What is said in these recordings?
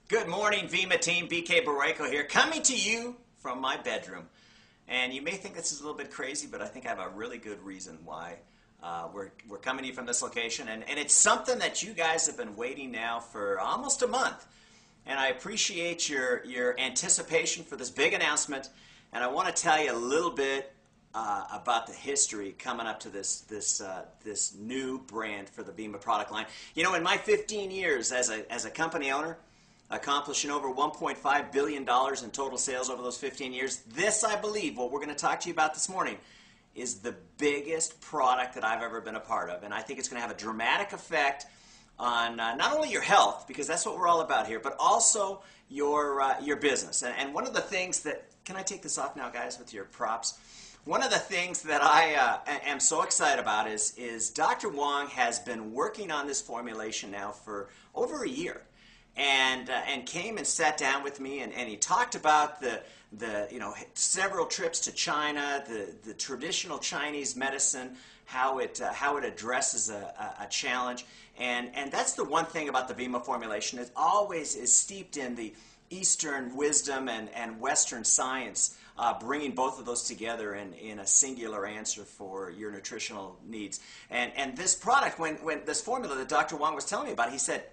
Good morning, Vemma team. BK Boreyko here, coming to you from my bedroom. And you may think this is a little bit crazy, but I think I have a really good reason why we're coming to you from this location. And it's something that you guys have been waiting now for almost a month. And I appreciate your anticipation for this big announcement. And I want to tell you a little bit about the history coming up to this new brand for the Vemma product line. You know, in my 15 years as a company owner, accomplishing over $1.5 billion in total sales over those 15 years. This, I believe, what we're going to talk to you about this morning, is the biggest product that I've ever been a part of. And I think it's going to have a dramatic effect on not only your health, because that's what we're all about here, but also your business. And one of the things that, can I take this off now, guys, with your props? One of the things that I am so excited about is Dr. Wong has been working on this formulation now for over a year. And came and sat down with me, and he talked about the several trips to China, the traditional Chinese medicine, how it addresses a challenge, and that's the one thing about the Vemma formulation. It always is steeped in the Eastern wisdom and Western science, bringing both of those together in a singular answer for your nutritional needs. And this product, when this formula that Dr. Wong was telling me about, he said,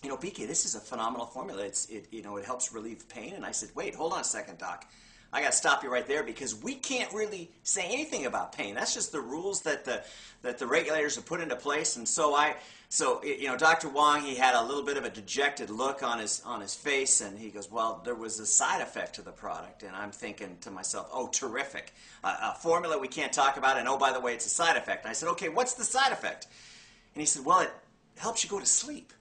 you know, BK, this is a phenomenal formula. It helps relieve pain. And I said, wait, hold on a second, Doc. I got to stop you right there, because we can't really say anything about pain. That's just the rules that the regulators have put into place. And so Dr. Wong, he had a little bit of a dejected look on his face, and he goes, well, there was a side effect to the product. And I'm thinking to myself, oh, terrific. A formula we can't talk about, and oh, by the way, it's a side effect. And I said, okay, what's the side effect? And he said, well, it helps you go to sleep.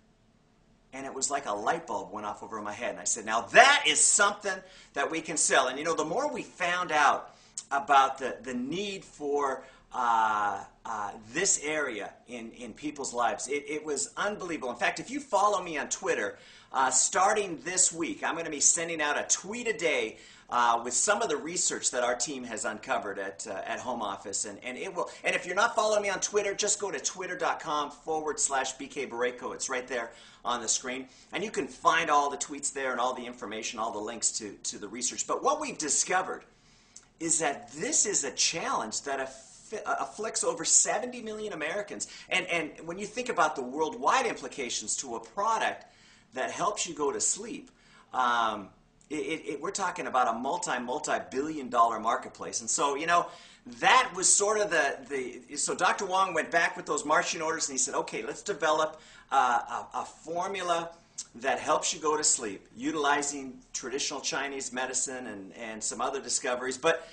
And it was like a light bulb went off over my head. And I said, now that is something that we can sell. And, you know, the more we found out about the need for this area in people's lives, it was unbelievable. In fact, if you follow me on Twitter, starting this week, I'm going to be sending out a tweet a day with some of the research that our team has uncovered at home office. And if you're not following me on Twitter, just go to twitter.com/BK Boreyko. It's right there on the screen. And you can find all the tweets there and all the information, all the links to the research. But what we've discovered is that this is a challenge that afflicts over 70 million Americans. And when you think about the worldwide implications to a product that helps you go to sleep, we're talking about a multi-billion-dollar marketplace. And so, you know, that was sort of so Dr. Wong went back with those marching orders, and he said, okay, let's develop a formula that helps you go to sleep, utilizing traditional Chinese medicine and some other discoveries. But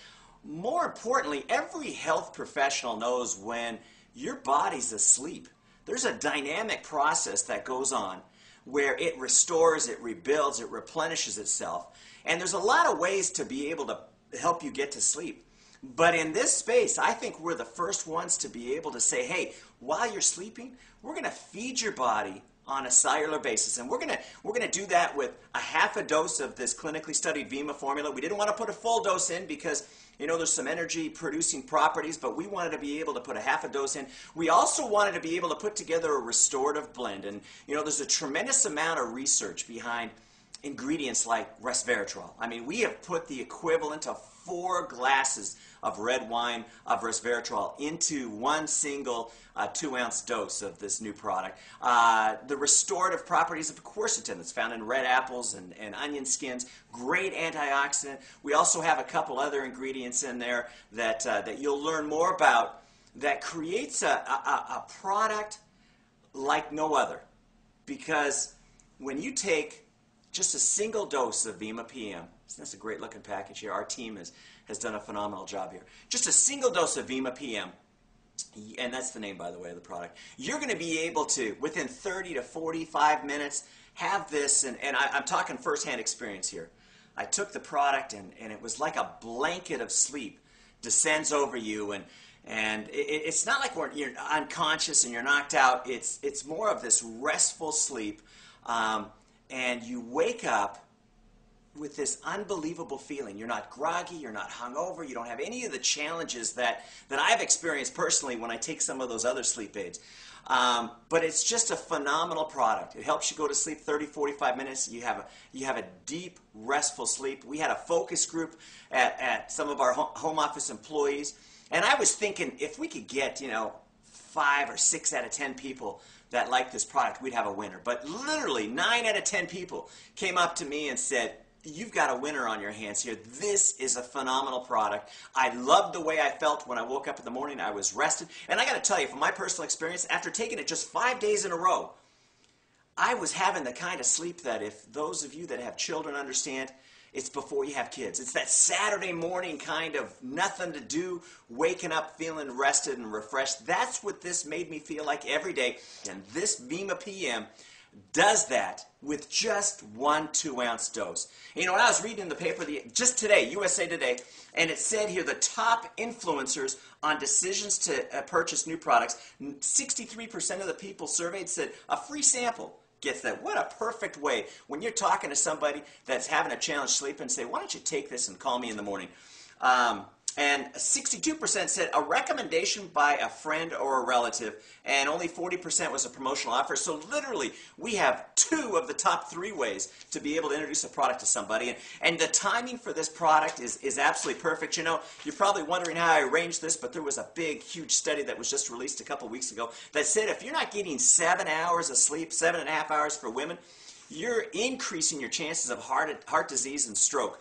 more importantly, every health professional knows when your body's asleep, there's a dynamic process that goes on where it restores, it rebuilds, it replenishes itself. And there's a lot of ways to be able to help you get to sleep. But in this space, I think we're the first ones to be able to say, hey, while you're sleeping, we're going to feed your body on a cellular basis. And we're going to do that with a half a dose of this clinically studied Vemma formula. We didn't want to put a full dose in because, you know, there's some energy producing properties, but we wanted to be able to put a half a dose in. We also wanted to be able to put together a restorative blend. And, you know, there's a tremendous amount of research behind ingredients like resveratrol. I mean, we have put the equivalent of 4 glasses of red wine of resveratrol into one single 2-ounce dose of this new product. The restorative properties of quercetin that's found in red apples and onion skins, great antioxidant. We also have a couple other ingredients in there that you'll learn more about that creates a product like no other. Because when you take just a single dose of Vemma PM, that's a great looking package here. Our team has done a phenomenal job here. Just a single dose of Vemma PM, and that's the name, by the way, of the product. You're going to be able to, within 30 to 45 minutes, have this, and I'm talking firsthand experience here. I took the product, and it was like a blanket of sleep descends over you, and it's not like you're unconscious and you're knocked out. It's more of this restful sleep, and you wake up with this unbelievable feeling. You're not groggy, you're not hungover, you don't have any of the challenges that I've experienced personally when I take some of those other sleep aids. But it's just a phenomenal product. It helps you go to sleep 30, 45 minutes. You have a deep, restful sleep. We had a focus group at some of our home office employees. And I was thinking if we could get, 5 or 6 out of 10 people that like this product, we'd have a winner. But literally 9 out of 10 people came up to me and said, you've got a winner on your hands here. This is a phenomenal product. I loved the way I felt when I woke up in the morning. I was rested. And I got to tell you, from my personal experience, after taking it just 5 days in a row, I was having the kind of sleep that if those of you that have children understand, it's before you have kids. It's that Saturday morning kind of nothing to do, waking up feeling rested and refreshed. That's what this made me feel like every day. And this Vemma PM does that with just 1 2-ounce dose. When I was reading in the paper just today, USA Today, and it said here the top influencers on decisions to purchase new products, 63% of the people surveyed said a free sample gets that. What a perfect way when you're talking to somebody that's having a challenge sleeping, say, why don't you take this and call me in the morning? And 62% said a recommendation by a friend or a relative, and only 40% was a promotional offer. So literally, we have 2 of the top 3 ways to be able to introduce a product to somebody. And the timing for this product is absolutely perfect. You're probably wondering how I arranged this, but there was a big, huge study that was just released a couple weeks ago that said if you're not getting 7 hours of sleep, 7.5 hours for women, you're increasing your chances of heart disease and stroke.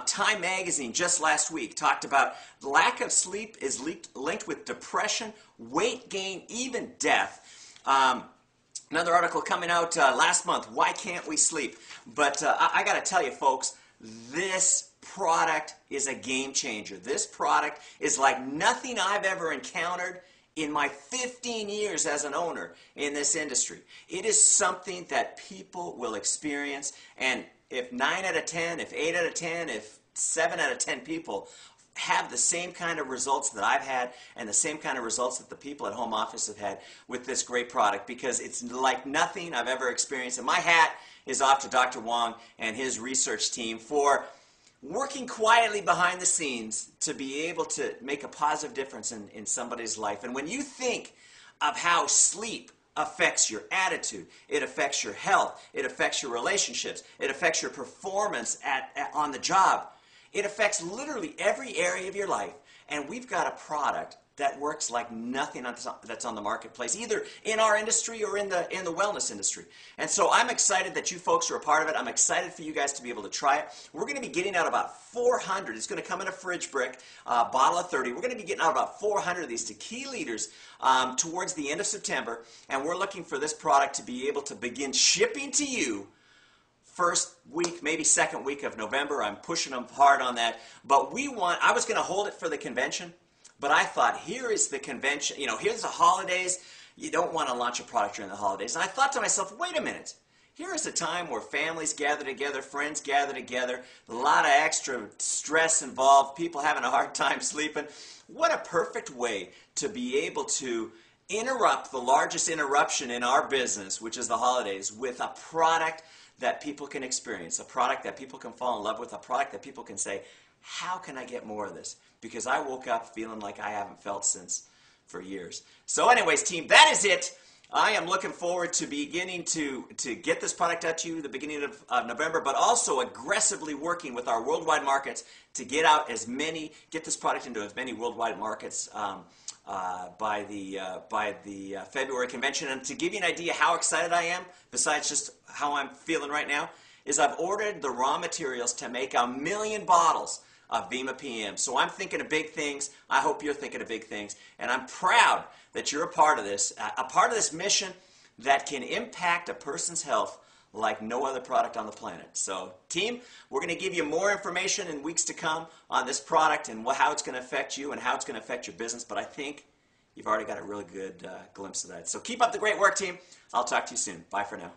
Time magazine just last week talked about the lack of sleep is linked with depression, weight gain, even death. Another article coming out last month, why can't we sleep? But I got to tell you folks, this product is a game changer. This product is like nothing I've ever encountered in my 15 years as an owner in this industry. It is something that people will experience, and if 9 out of 10, if 8 out of 10, if 7 out of 10 people have the same kind of results that I've had and the same kind of results that the people at home office have had with this great product, because it's like nothing I've ever experienced. And my hat is off to Dr. Wong and his research team for working quietly behind the scenes to be able to make a positive difference in somebody's life. And when you think of how sleep affects your attitude, it affects your health, it affects your relationships, it affects your performance on the job, it affects literally every area of your life. And we've got a product that works like nothing that's on the marketplace, either in our industry or in the wellness industry. And so I'm excited that you folks are a part of it. I'm excited for you guys to be able to try it. We're going to be getting out about 400. It's going to come in a fridge brick, bottle of 30. We're going to be getting out about 400 of these to key leaders towards the end of September. And we're looking for this product to be able to begin shipping to you first week, maybe second week of November. I'm pushing them hard on that. But I was going to hold it for the convention. But I thought, here is the convention, here's the holidays. You don't want to launch a product during the holidays. And I thought to myself, wait a minute. Here is a time where families gather together, friends gather together, a lot of extra stress involved, people having a hard time sleeping. What a perfect way to be able to interrupt the largest interruption in our business, which is the holidays, with a product that people can experience, a product that people can fall in love with, a product that people can say, how can I get more of this? Because I woke up feeling like I haven't felt since for years. So anyways, team, that is it. I am looking forward to beginning to get this product out to you the beginning of November, but also aggressively working with our worldwide markets to get this product into as many worldwide markets by the February convention. And to give you an idea how excited I am, besides just how I'm feeling right now, is I've ordered the raw materials to make 1 million bottles of Vemma PM. So I'm thinking of big things. I hope you're thinking of big things. And I'm proud that you're a part of this mission that can impact a person's health like no other product on the planet. So team, we're going to give you more information in weeks to come on this product and how it's going to affect you and how it's going to affect your business. But I think you've already got a really good glimpse of that. So keep up the great work, team. I'll talk to you soon. Bye for now.